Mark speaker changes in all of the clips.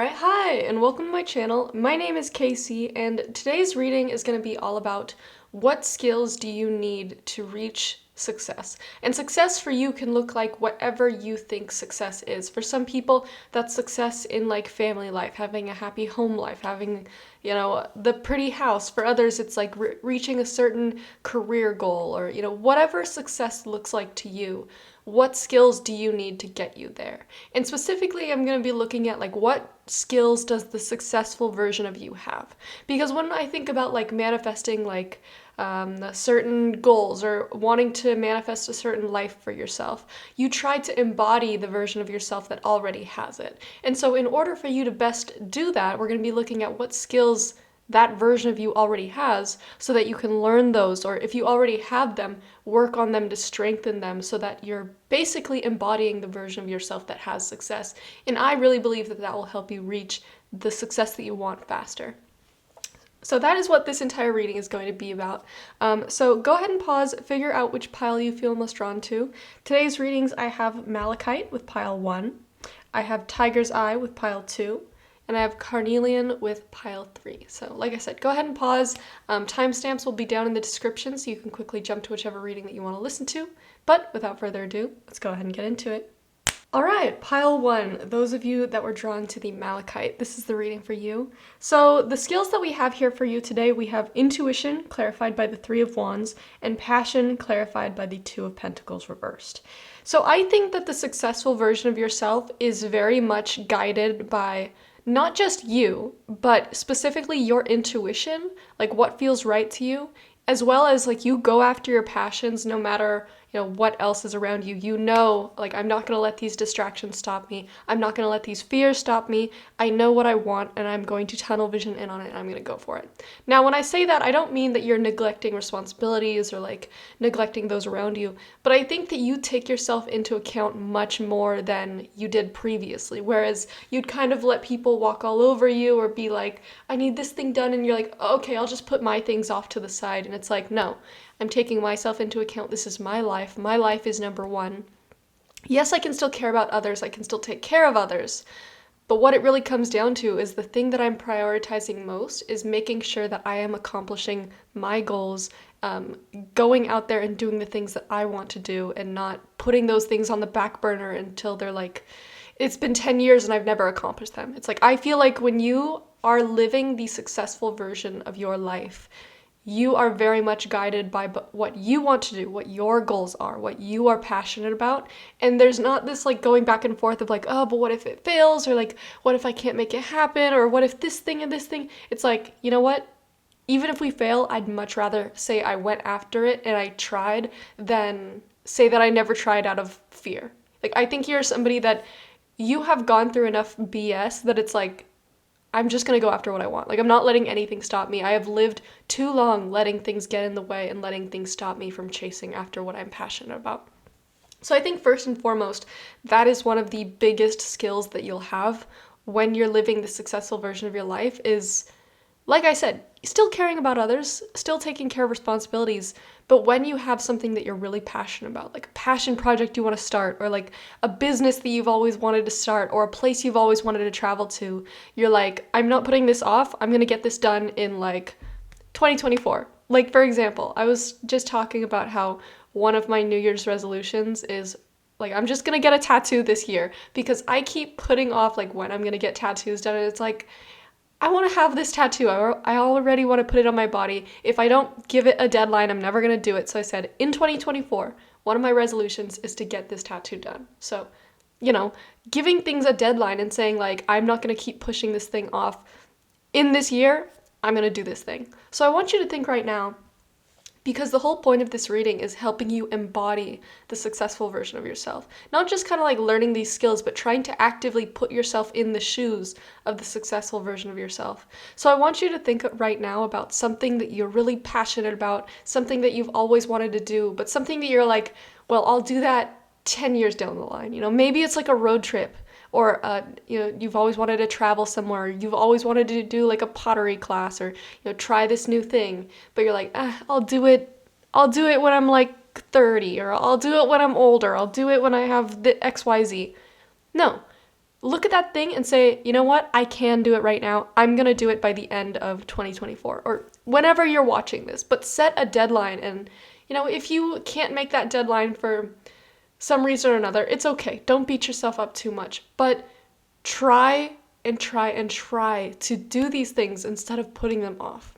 Speaker 1: Alright, hi, and welcome to my channel. My name is Casey, and today's reading is going to be all about what skills do you need to reach success. And success for you can look like whatever you think success is. For some people, that's success in like family life, having a happy home life, having, the pretty house. For others, it's like reaching a certain career goal or, whatever success looks like to you. What skills do you need to get you there? And specifically, I'm going to be looking at like what skills does the successful version of you have? Because when I think about like manifesting like certain goals or wanting to manifest a certain life for yourself, you try to embody the version of yourself that already has it. And so in order for you to best do that, we're going to be looking at what skills that version of you already has so that you can learn those, or if you already have them, work on them to strengthen them so that you're basically embodying the version of yourself that has success. And I really believe that that will help you reach the success that you want faster. So that is what this entire reading is going to be about. So go ahead and pause, figure out which pile you feel most drawn to. Today's readings, I have Malachite with pile 1, I have Tiger's Eye with pile 2, and I have Carnelian with pile 3. So like I said, go ahead and pause. Timestamps will be down in the description so you can quickly jump to whichever reading that you want to listen to. But without further ado, let's go ahead and get into it. Alright, pile 1, those of you that were drawn to the Malachite, this is the reading for you. So the skills that we have here for you today, we have Intuition, clarified by the 3 of Wands, and Passion, clarified by the 2 of Pentacles reversed. So I think that the successful version of yourself is very much guided by not just you, but specifically your intuition, like what feels right to you, as well as like you go after your passions no matter what else is around you. Like, I'm not going to let these distractions stop me. I'm not going to let these fears stop me. I know what I want, and I'm going to tunnel vision in on it, and I'm going to go for it. Now, when I say that, I don't mean that you're neglecting responsibilities or like neglecting those around you, but I think that you take yourself into account much more than you did previously, whereas you'd kind of let people walk all over you or be like, I need this thing done, and you're like, okay, I'll just put my things off to the side, and it's like, no. I'm taking myself into account. This is my life. My life is number one. Yes, I can still care about others. I can still take care of others. But what it really comes down to is the thing that I'm prioritizing most is making sure that I am accomplishing my goals, going out there and doing the things that I want to do and not putting those things on the back burner until they're like, it's been 10 years and I've never accomplished them. It's like, I feel like when you are living the successful version of your life, you are very much guided by what you want to do, what your goals are, what you are passionate about. And there's not this like going back and forth of like, oh, but what if it fails? Or like, what if I can't make it happen? Or what if this thing and this thing? It's like, you know what? Even if we fail, I'd much rather say I went after it and I tried than say that I never tried out of fear. Like, I think you're somebody that you have gone through enough BS that it's like, I'm just going to go after what I want. Like, I'm not letting anything stop me. I have lived too long letting things get in the way and letting things stop me from chasing after what I'm passionate about. So I think first and foremost, that is one of the biggest skills that you'll have when you're living the successful version of your life is, like I said, still caring about others, still taking care of responsibilities, but when you have something that you're really passionate about, like a passion project you want to start, or like a business that you've always wanted to start, or a place you've always wanted to travel to, you're like, I'm not putting this off, I'm going to get this done in like 2024. Like, for example, I was just talking about how one of my New Year's resolutions is like, I'm just going to get a tattoo this year because I keep putting off like when I'm going to get tattoos done, and it's like, I want to have this tattoo. I already want to put it on my body. If I don't give it a deadline, I'm never going to do it. So I said, in 2024, one of my resolutions is to get this tattoo done. So, giving things a deadline and saying like, I'm not going to keep pushing this thing off. In this year, I'm going to do this thing. So I want you to think right now, because the whole point of this reading is helping you embody the successful version of yourself. Not just kind of like learning these skills, but trying to actively put yourself in the shoes of the successful version of yourself. So I want you to think right now about something that you're really passionate about, something that you've always wanted to do, but something that you're like, well, I'll do that 10 years down the line. Maybe it's like a road trip. Or, you've always wanted to travel somewhere. You've always wanted to do like a pottery class or, try this new thing. But you're like, I'll do it when I'm like 30, or I'll do it when I'm older. I'll do it when I have the XYZ. No, look at that thing and say, you know what, I can do it right now. I'm gonna do it by the end of 2024 or whenever you're watching this, but set a deadline. And, if you can't make that deadline for some reason or another, it's okay. Don't beat yourself up too much, but try and try and try to do these things instead of putting them off.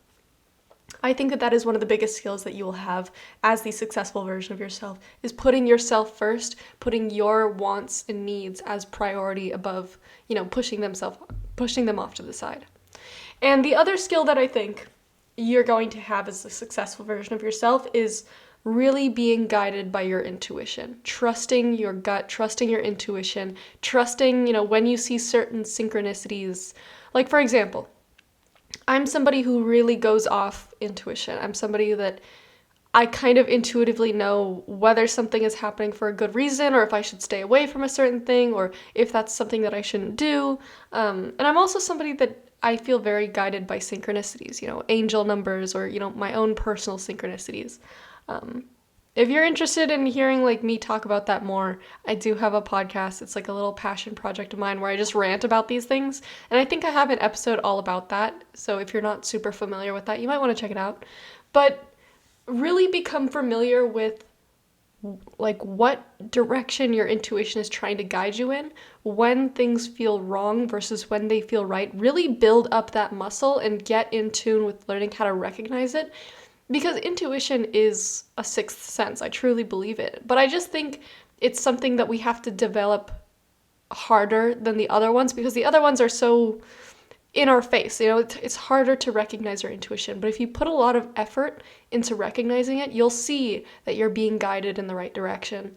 Speaker 1: I think that is one of the biggest skills that you will have as the successful version of yourself, is putting yourself first, putting your wants and needs as priority above, pushing them off to the side. And the other skill that I think you're going to have as a successful version of yourself is really being guided by your intuition, trusting your gut, trusting your intuition, trusting, when you see certain synchronicities. Like, for example, I'm somebody who really goes off intuition. I'm somebody that I kind of intuitively know whether something is happening for a good reason, or if I should stay away from a certain thing, or if that's something that I shouldn't do. And I'm also somebody that I feel very guided by synchronicities, angel numbers, or, my own personal synchronicities. If you're interested in hearing me talk about that more, I do have a podcast. It's like a little passion project of mine where I just rant about these things. And I think I have an episode all about that. So if you're not super familiar with that, you might want to check it out. But really become familiar with what direction your intuition is trying to guide you in, when things feel wrong versus when they feel right. Really build up that muscle and get in tune with learning how to recognize it. Because intuition is a sixth sense. I truly believe it. But I just think it's something that we have to develop harder than the other ones, because the other ones are so in our face. It's harder to recognize your intuition. But if you put a lot of effort into recognizing it, you'll see that you're being guided in the right direction.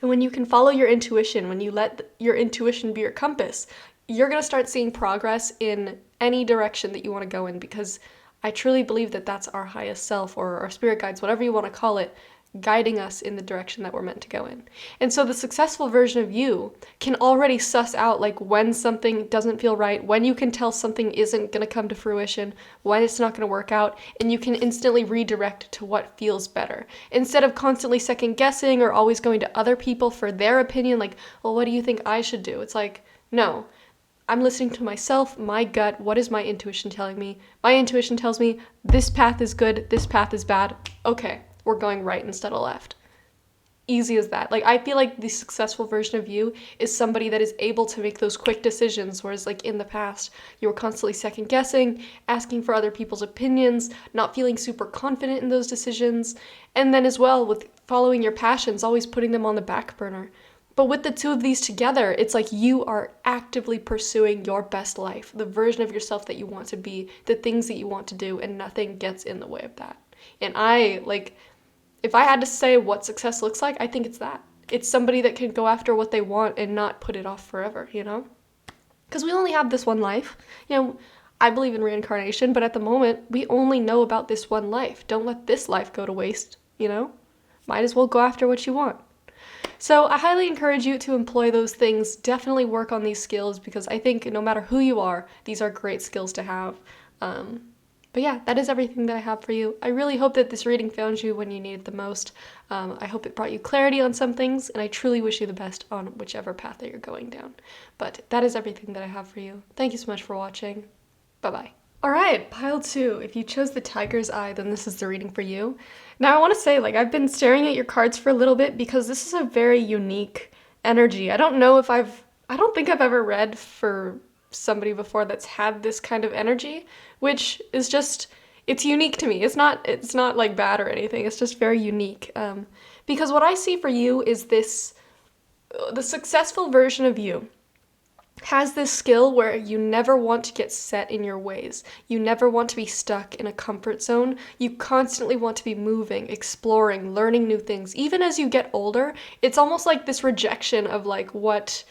Speaker 1: And when you can follow your intuition, when you let your intuition be your compass, you're going to start seeing progress in any direction that you want to go in, because I truly believe that that's our highest self, or our spirit guides, whatever you want to call it, guiding us in the direction that we're meant to go in. And so the successful version of you can already suss out when something doesn't feel right, when you can tell something isn't going to come to fruition, when it's not going to work out, and you can instantly redirect to what feels better. Instead of constantly second guessing or always going to other people for their opinion, well, what do you think I should do? It's no. I'm listening to myself, my gut. What is my intuition telling me? My intuition tells me this path is good, this path is bad. Okay, we're going right instead of left. Easy as that. I feel like the successful version of you is somebody that is able to make those quick decisions, whereas in the past, you were constantly second guessing, asking for other people's opinions, not feeling super confident in those decisions, and then as well with following your passions, always putting them on the back burner. But with the two of these together, it's you are actively pursuing your best life, the version of yourself that you want to be, the things that you want to do, and nothing gets in the way of that. And if I had to say what success looks like, I think it's that. It's somebody that can go after what they want and not put it off forever, Because we only have this one life. I believe in reincarnation, but at the moment, we only know about this one life. Don't let this life go to waste, Might as well go after what you want. So I highly encourage you to employ those things. Definitely work on these skills, because I think no matter who you are, these are great skills to have. But yeah, that is everything that I have for you. I really hope that this reading found you when you needed the most. I hope it brought you clarity on some things, and I truly wish you the best on whichever path that you're going down. But that is everything that I have for you. Thank you so much for watching. Bye-bye. Alright, pile 2. If you chose the tiger's eye, then this is the reading for you. Now I want to say, I've been staring at your cards for a little bit because this is a very unique energy. I don't think I've ever read for somebody before that's had this kind of energy, which is just, it's unique to me. It's not bad or anything. It's just very unique. Because what I see for you is the successful version of you has this skill where you never want to get set in your ways. You never want to be stuck in a comfort zone. You constantly want to be moving, exploring, learning new things. Even as you get older, it's almost like this rejection of what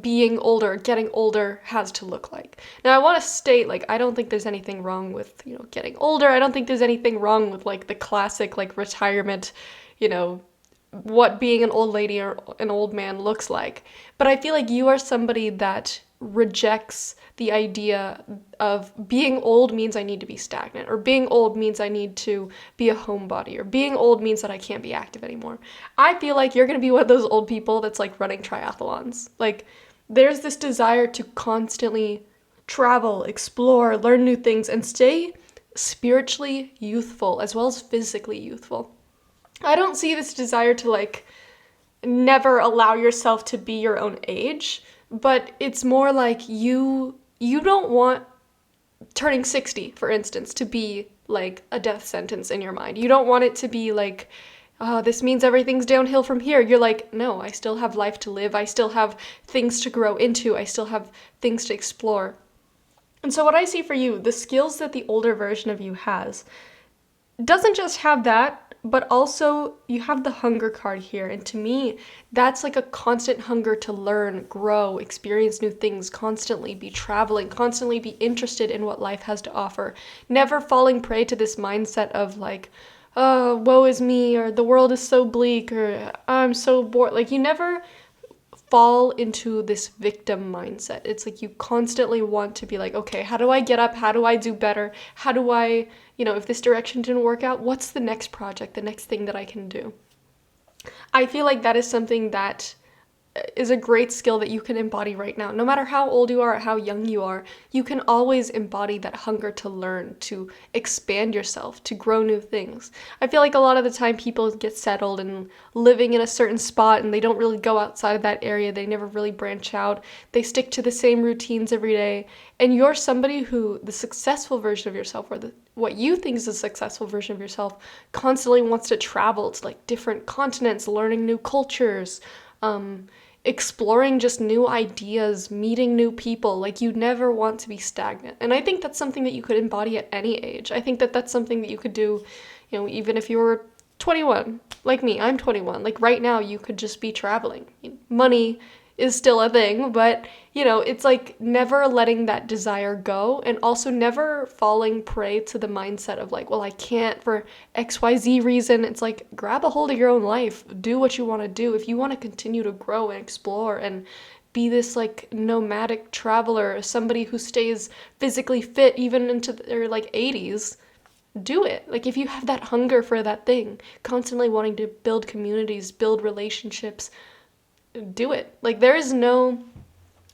Speaker 1: being older, getting older has to look like. Now I want to state, I don't think there's anything wrong with, getting older. I don't think there's anything wrong with the classic retirement, what being an old lady or an old man looks like. But I feel like you are somebody that rejects the idea of being old means I need to be stagnant, or being old means I need to be a homebody, or being old means that I can't be active anymore. I feel like you're going to be one of those old people that's running triathlons. there's this desire to constantly travel, explore, learn new things, and stay spiritually youthful as well as physically youthful. I don't see this desire to like never allow yourself to be your own age, but it's more like you don't want turning 60, for instance, to be like a death sentence in your mind. You don't want it to be like, oh, this means everything's downhill from here. You're like, no, I still have life to live. I still have things to grow into. I still have things to explore. And so what I see for you, the skills that the older version of you has, doesn't just have that, but also you have the hunger card here. And to me, that's like a constant hunger to learn, grow, experience new things, constantly be traveling, constantly be interested in what life has to offer. Never falling prey to this mindset of like, oh, woe is me, or the world is so bleak, or I'm so bored. Like, you never fall into this victim mindset. It's like you constantly want to be like, okay, how do I get up? How do I do better? How do I, if this direction didn't work out, what's the next project, the next thing that I can do? I feel like that is something that is a great skill that you can embody right now. No matter how old you are or how young you are, you can always embody that hunger to learn, to expand yourself, to grow new things. I feel like a lot of the time people get settled and living in a certain spot and they don't really go outside of that area. They never really branch out. They stick to the same routines every day. And you're somebody who, the successful version of yourself, or what you think is a successful version of yourself, constantly wants to travel to like different continents, learning new cultures, exploring just new ideas, meeting new people. Like, you never want to be stagnant. And I think that's something that you could embody at any age. I think that that's something that you could do, even if you were 21, like me. I'm 21. Like, right now, you could just be traveling. Money is still a thing, but, it's like never letting that desire go, and also never falling prey to the mindset of like, well, I can't for XYZ reason. It's like, grab a hold of your own life. Do what you want to do. If you want to continue to grow and explore and be this like nomadic traveler, somebody who stays physically fit even into their like 80s, do it. Like, if you have that hunger for that thing, constantly wanting to build communities, build relationships, do it. Like, there is no,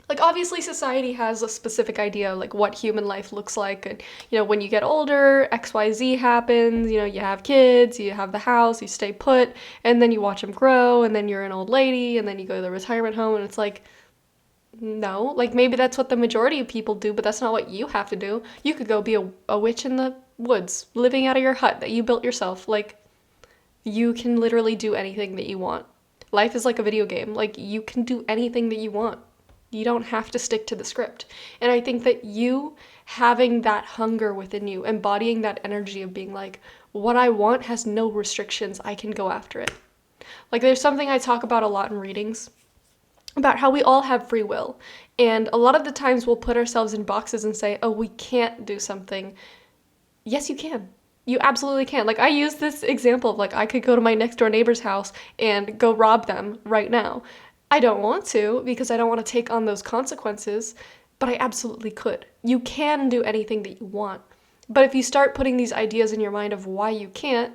Speaker 1: like, obviously society has a specific idea of like what human life looks like, and when you get older, XYZ happens, you have kids, you have the house, you stay put, and then you watch them grow, and then you're an old lady, and then you go to the retirement home, and it's like, no, like, maybe that's what the majority of people do, but that's not what you have to do. You could go be a witch in the woods, living out of your hut that you built yourself. Like, you can literally do anything that you want. Life is like a video game. Like, you can do anything that you want. You don't have to stick to the script. And I think that you having that hunger within you, embodying that energy of being like, what I want has no restrictions, I can go after it. Like, there's something I talk about a lot in readings, about how we all have free will. And a lot of the times we'll put ourselves in boxes and say, oh, we can't do something. Yes, you can. You absolutely can. Like, I use this example of like, I could go to my next door neighbor's house and go rob them right now. I don't want to, because I don't want to take on those consequences, but I absolutely could. You can do anything that you want. But if you start putting these ideas in your mind of why you can't,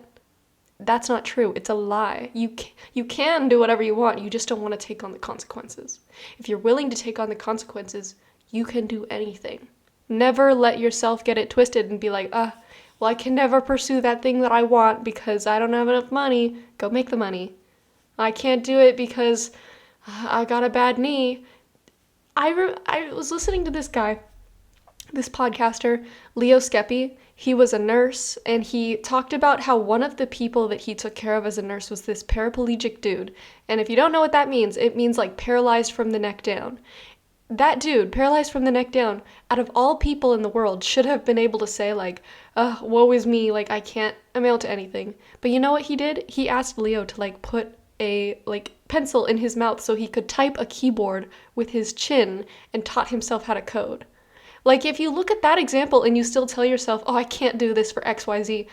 Speaker 1: that's not true. It's a lie. You can do whatever you want. You just don't want to take on the consequences. If you're willing to take on the consequences, you can do anything. Never let yourself get it twisted and be like, well, I can never pursue that thing that I want because I don't have enough money. Go make the money. I can't do it because I got a bad knee. I was listening to this guy, this podcaster, Leo Skepi. He was a nurse, and he talked about how one of the people that he took care of as a nurse was this paraplegic dude. And if you don't know what that means, it means like paralyzed from the neck down. That dude, paralyzed from the neck down, out of all people in the world, should have been able to say like, woe is me, like I can't amount to anything. But you know what he did? He asked Leo to like put a like pencil in his mouth so he could type a keyboard with his chin, and taught himself how to code. Like, if you look at that example and you still tell yourself, oh, I can't do this for XYZ,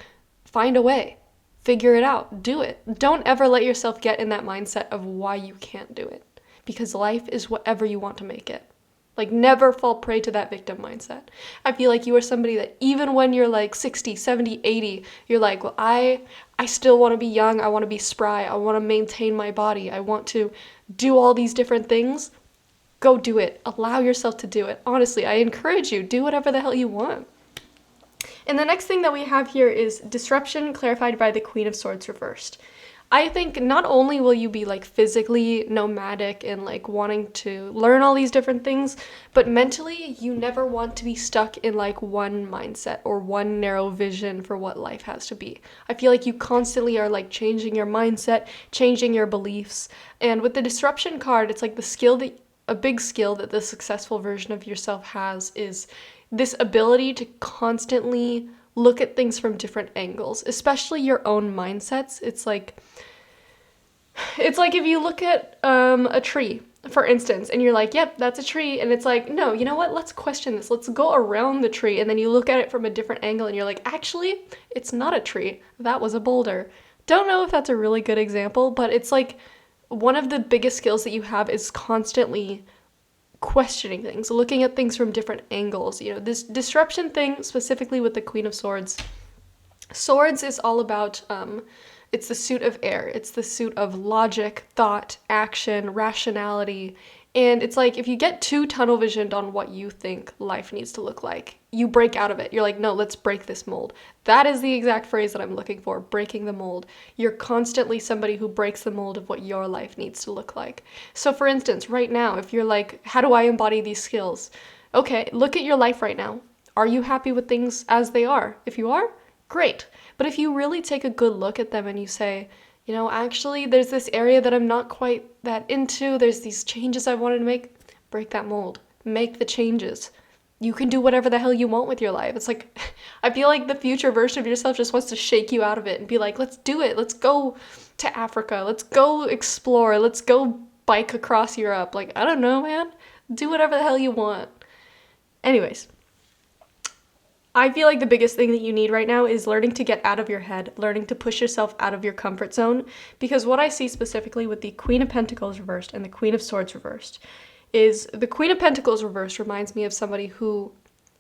Speaker 1: find a way. Figure it out. Do it. Don't ever let yourself get in that mindset of why you can't do it. Because life is whatever you want to make it. Like, never fall prey to that victim mindset. I feel like you are somebody that even when you're like 60, 70, 80, you're like, well, I still want to be young. I want to be spry. I want to maintain my body. I want to do all these different things. go do it. Allow yourself to do it. Honestly, I encourage you, do whatever the hell you want. And the next thing that we have here is disruption clarified by the Queen of Swords reversed. I think not only will you be like physically nomadic and like wanting to learn all these different things, but mentally you never want to be stuck in like one mindset or one narrow vision for what life has to be. I feel like you constantly are like changing your mindset, changing your beliefs. And with the disruption card, it's like a big skill that the successful version of yourself has is this ability to constantly look at things from different angles, especially your own mindsets. It's like if you look at a tree, for instance, and you're like, yep, that's a tree, and it's like, no, you know what, let's question this, let's go around the tree, and then you look at it from a different angle and you're like, actually, it's not a tree, that was a boulder. Don't know if that's a really good example, but it's like one of the biggest skills that you have is constantly questioning things, looking at things from different angles. You know, this disruption thing, specifically with the Queen of Swords. Swords is all about, it's the suit of air. It's the suit of logic, thought, action, rationality. And it's like, if you get too tunnel visioned on what you think life needs to look like, you break out of it. You're like, no, let's break this mold. That is the exact phrase that I'm looking for, breaking the mold. You're constantly somebody who breaks the mold of what your life needs to look like. So for instance, right now, if you're like, how do I embody these skills? Okay, look at your life right now. Are you happy with things as they are? If you are, great. But if you really take a good look at them and you say, you know, actually, there's this area that I'm not quite that into, there's these changes I wanted to make, break that mold. Make the changes. You can do whatever the hell you want with your life. It's like, I feel like the future version of yourself just wants to shake you out of it and be like, let's do it. Let's go to Africa. Let's go explore. Let's go bike across Europe. Like, I don't know, man. Do whatever the hell you want. Anyways. I feel like the biggest thing that you need right now is learning to get out of your head, learning to push yourself out of your comfort zone, because what I see specifically with the Queen of Pentacles reversed and the Queen of Swords reversed is the Queen of Pentacles reversed reminds me of somebody who,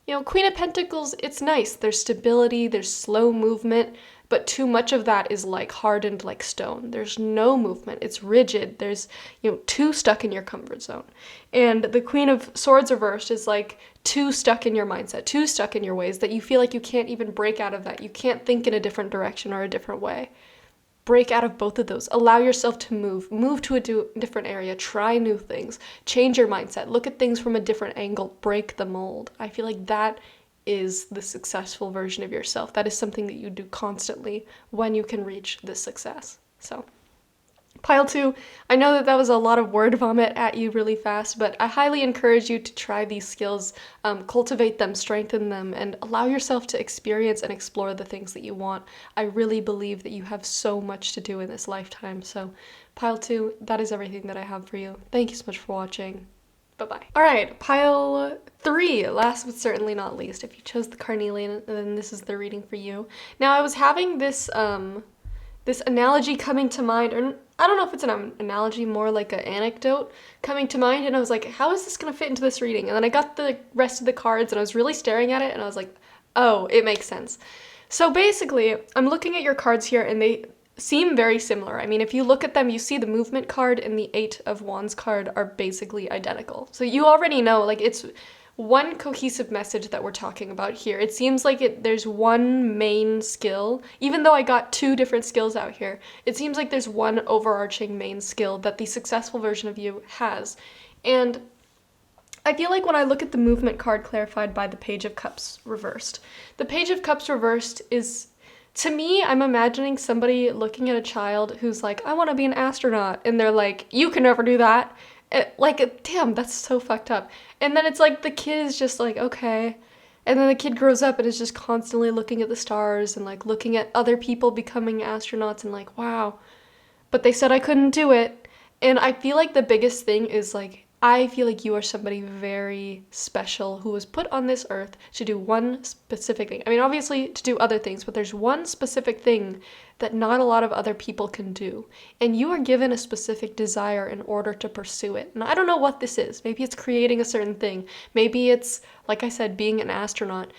Speaker 1: you know, Queen of Pentacles, it's nice. There's stability, there's slow movement, but too much of that is like hardened like stone. There's no movement. It's rigid. There's, you know, too stuck in your comfort zone. And the Queen of Swords reversed is like too stuck in your mindset, too stuck in your ways that you feel like you can't even break out of that. You can't think in a different direction or a different way. Break out of both of those. Allow yourself to move to a different area, try new things, change your mindset, look at things from a different angle, break the mold. I feel like that is the successful version of yourself. That is something that you do constantly when you can reach this success. So, pile 2, I know that was a lot of word vomit at you really fast, but I highly encourage you to try these skills, cultivate them, strengthen them, and allow yourself to experience and explore the things that you want. I really believe that you have so much to do in this lifetime. So, pile 2, that is everything that I have for you. Thank you so much for watching. Bye-bye. All right, pile 3, last but certainly not least. If you chose the carnelian, then this is the reading for you. Now, I was having this analogy coming to mind, or I don't know if it's an analogy, more like an anecdote coming to mind, and I was like, how is this gonna fit into this reading? And then I got the rest of the cards, and I was really staring at it, and I was like, oh, it makes sense. So basically, I'm looking at your cards here, and they seem very similar. I mean, if you look at them, you see the movement card and the 8 of Wands card are basically identical. So you already know, like, it's one cohesive message that we're talking about here. It seems like there's one main skill. Even though I got 2 different skills out here, it seems like there's one overarching main skill that the successful version of you has. And I feel like when I look at the movement card clarified by the Page of Cups reversed, the Page of Cups reversed is, to me, I'm imagining somebody looking at a child who's like, I want to be an astronaut. And they're like, you can never do that. Like, damn, that's so fucked up. And then it's like the kid is just like, okay. And then the kid grows up and is just constantly looking at the stars and like looking at other people becoming astronauts and like, wow. But they said I couldn't do it. And I feel like the biggest thing is like, I feel like you are somebody very special who was put on this earth to do one specific thing. I mean, obviously to do other things, but there's one specific thing that not a lot of other people can do. And you are given a specific desire in order to pursue it. And I don't know what this is. Maybe it's creating a certain thing. Maybe it's, like I said, being an astronaut.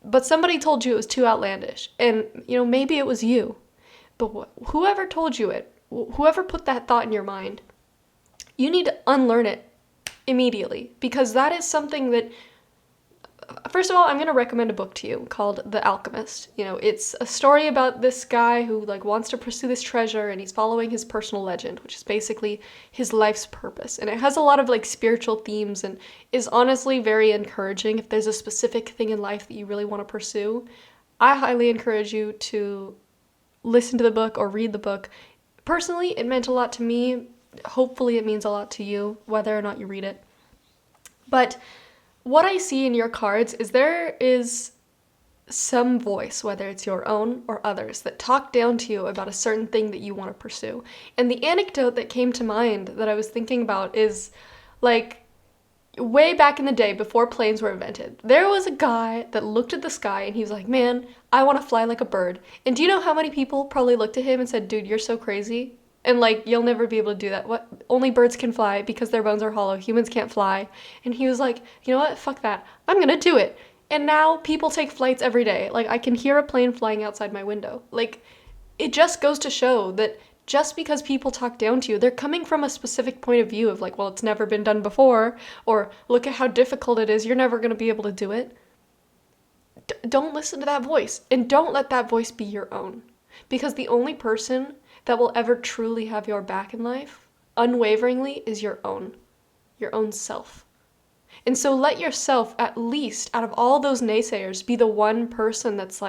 Speaker 1: But somebody told you it was too outlandish. And, you know, maybe it was you. But whoever told you it, whoever put that thought in your mind, you need to unlearn it. immediately, because that is something that, first of all, I'm going to recommend a book to you called The Alchemist. It's a story about this guy who wants to pursue this treasure, and he's following his personal legend, which is basically his life's purpose. And it has a lot of spiritual themes and is honestly very encouraging. If there's a specific thing in life that you really want to pursue, I highly encourage you to listen to the book or read the book. Personally, it meant a lot to me. Hopefully it means a lot to you, whether or not you read it. But what I see in your cards is there is some voice, whether it's your own or others, that talk down to you about a certain thing that you want to pursue. And the anecdote that came to mind that I was thinking about is way back in the day before planes were invented, there was a guy that looked at the sky and he was like, man, I want to fly like a bird. And do you know how many people probably looked at him and said, dude, you're so crazy? And you'll never be able to do that. What? Only birds can fly because their bones are hollow. Humans can't fly. And he was like, you know what? Fuck that. I'm gonna do it. And now people take flights every day. I can hear a plane flying outside my window. It just goes to show that just because people talk down to you, they're coming from a specific point of view of well, it's never been done before, or look at how difficult it is. You're never gonna be able to do it. Don't listen to that voice, and don't let that voice be your own. Because the only person that will ever truly have your back in life, unwaveringly, is your own self. And so let yourself, at least out of all those naysayers, be the one person that's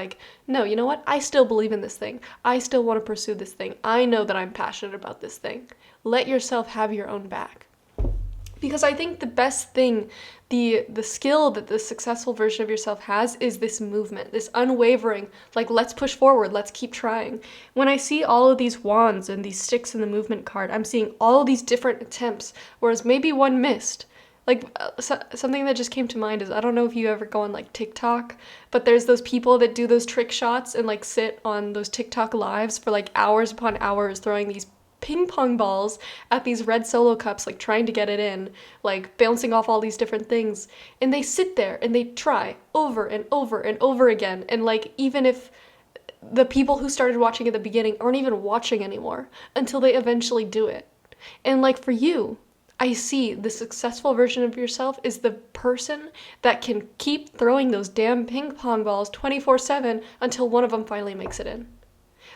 Speaker 1: no, you know what? I still believe in this thing. I still want to pursue this thing. I know that I'm passionate about this thing. Let yourself have your own back. Because I think the best thing, the skill that the successful version of yourself has is this movement, this unwavering, let's push forward, let's keep trying. When I see all of these wands and these sticks in the movement card, I'm seeing all of these different attempts, whereas maybe one missed. Something that just came to mind is, I don't know if you ever go on TikTok, but there's those people that do those trick shots and sit on those TikTok lives for hours upon hours throwing these ping pong balls at these red Solo cups, trying to get it in, bouncing off all these different things. And they sit there and they try over and over and over again. And even if the people who started watching at the beginning aren't even watching anymore until they eventually do it. And for you, I see the successful version of yourself is the person that can keep throwing those damn ping pong balls 24/7 until one of them finally makes it in.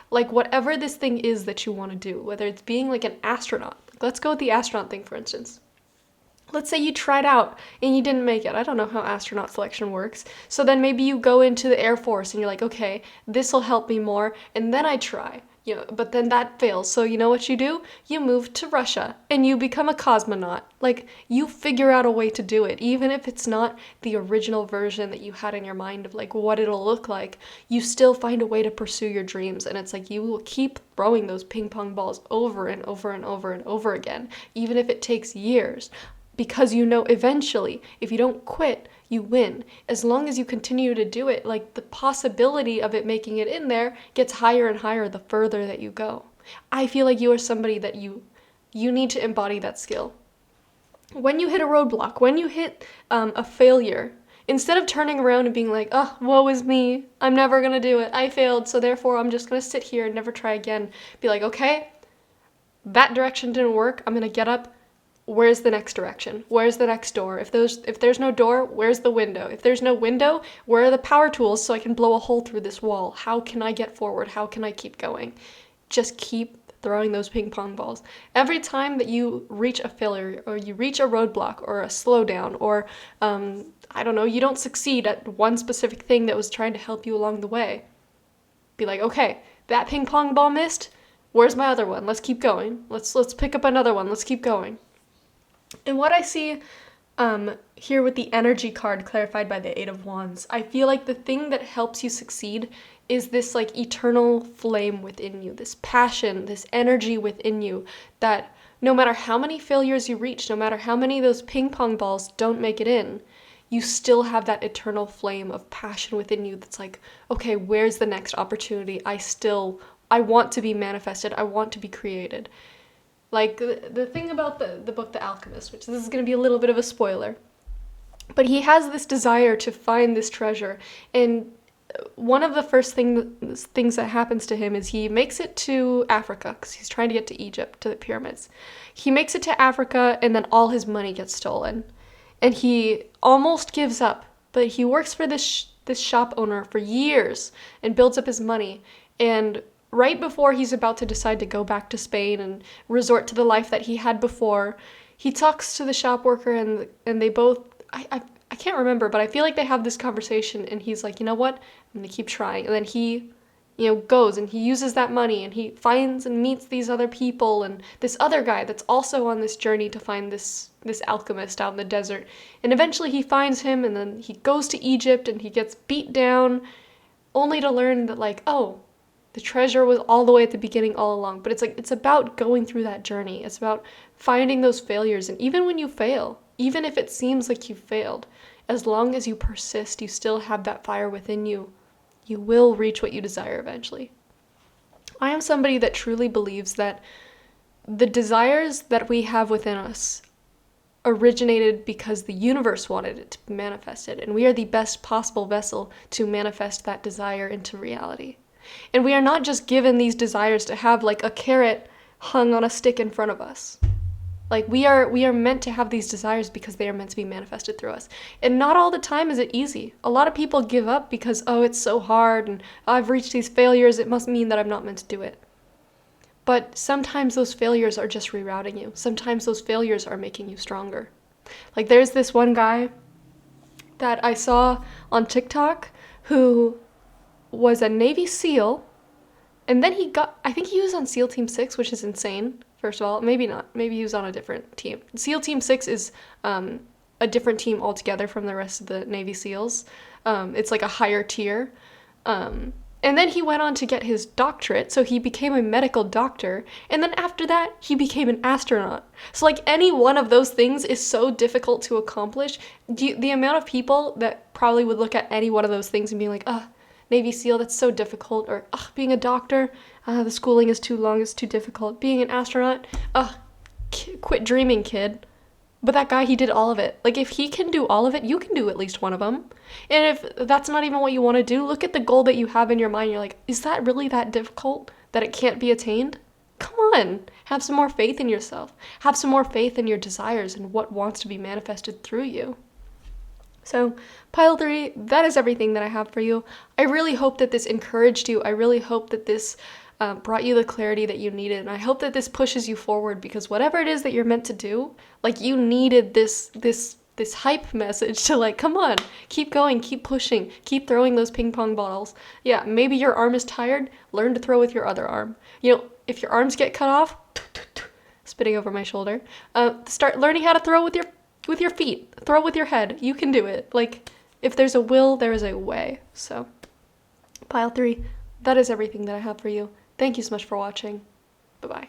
Speaker 1: Whatever this thing is that you want to do, whether it's being an astronaut. Let's go with the astronaut thing, for instance. Let's say you tried out and you didn't make it. I don't know how astronaut selection works. So then maybe you go into the Air Force and you're okay, this will help me more, and then I try. But then that fails. So you know what you do? You move to Russia and you become a cosmonaut. You figure out a way to do it. Even if it's not the original version that you had in your mind of what it'll look like, you still find a way to pursue your dreams. And it's you will keep throwing those ping pong balls over and over and over and over again, even if it takes years. Because eventually, if you don't quit, you win. As long as you continue to do it, the possibility of it making it in there gets higher and higher the further that you go. I feel you are somebody that you need to embody that skill. When you hit a roadblock, when you hit a failure, instead of turning around and being oh, woe is me, I'm never going to do it, I failed, so therefore I'm just going to sit here and never try again. Be okay, that direction didn't work, I'm going to get up. Where's the next direction? Where's the next door? If there's no door, where's the window? If there's no window, where are the power tools so I can blow a hole through this wall? How can I get forward? How can I keep going? Just keep throwing those ping pong balls. Every time that you reach a failure or you reach a roadblock or a slowdown or, I don't know, you don't succeed at one specific thing that was trying to help you along the way, be okay, that ping pong ball missed. Where's my other one? Let's keep going. Let's pick up another one. Let's keep going. And what I see here with the energy card clarified by the Eight of Wands, I feel the thing that helps you succeed is this eternal flame within you, this passion, this energy within you that no matter how many failures you reach, no matter how many of those ping pong balls don't make it in, you still have that eternal flame of passion within you that's okay, where's the next opportunity? I want to be manifested. I want to be created. The thing about the book The Alchemist, which this is going to be a little bit of a spoiler, but he has this desire to find this treasure, and one of the first things that happens to him is he makes it to Africa because he's trying to get to Egypt, to the pyramids. He makes it to Africa, and then all his money gets stolen. And he almost gives up, but he works for this shop owner for years and builds up his money. And right before he's about to decide to go back to Spain and resort to the life that he had before, he talks to the shop worker, and they both, I can't remember, but I feel like they have this conversation, and he's like, you know what, I'm gonna keep trying. And then he, goes and he uses that money, and he finds and meets these other people and this other guy that's also on this journey to find this alchemist out in the desert. And eventually he finds him, and then he goes to Egypt and he gets beat down, only to learn that, like, oh, the treasure was all the way at the beginning all along. But it's like, it's about going through that journey. It's about finding those failures. And even when you fail, even if it seems like you failed, as long as you persist, you still have that fire within you. You will reach what you desire eventually. I am somebody that truly believes that the desires that we have within us originated because the universe wanted it to be manifested, and we are the best possible vessel to manifest that desire into reality. And we are not just given these desires to have like a carrot hung on a stick in front of us. Like, we are meant to have these desires because they are meant to be manifested through us. And not all the time is it easy. A lot of people give up because, oh, it's so hard, and I've reached these failures, it must mean that I'm not meant to do it. But sometimes those failures are just rerouting you. Sometimes those failures are making you stronger. Like, there's this one guy that I saw on TikTok who was a Navy SEAL, and then I think he was on SEAL Team 6, which is insane. First of all, maybe not. Maybe he was on a different team. SEAL Team 6 is a different team altogether from the rest of the Navy SEALs. It's like a higher tier. And then he went on to get his doctorate, so he became a medical doctor. And then after that, he became an astronaut. So like, any one of those things is so difficult to accomplish. The amount of people that probably would look at any one of those things and be like, Navy SEAL, that's so difficult. Or, being a doctor, the schooling is too long, it's too difficult. Being an astronaut, quit dreaming, kid. But that guy, he did all of it. Like, if he can do all of it, you can do at least one of them. And if that's not even what you want to do, look at the goal that you have in your mind. You're like, is that really that difficult that it can't be attained? Come on, have some more faith in yourself. Have some more faith in your desires and what wants to be manifested through you. So, pile 3, that is everything that I have for you. I really hope that this encouraged you. I really hope that this brought you the clarity that you needed. And I hope that this pushes you forward, because whatever it is that you're meant to do, like, you needed this hype message to, like, come on, keep going, keep pushing, keep throwing those ping pong balls. Yeah, maybe your arm is tired, learn to throw with your other arm. If your arms get cut off, spitting over my shoulder, start learning how to throw with your feet, throw with your head. You can do it. Like, if there's a will, there is a way. So, pile 3, that is everything that I have for you. Thank you so much for watching. Bye-bye.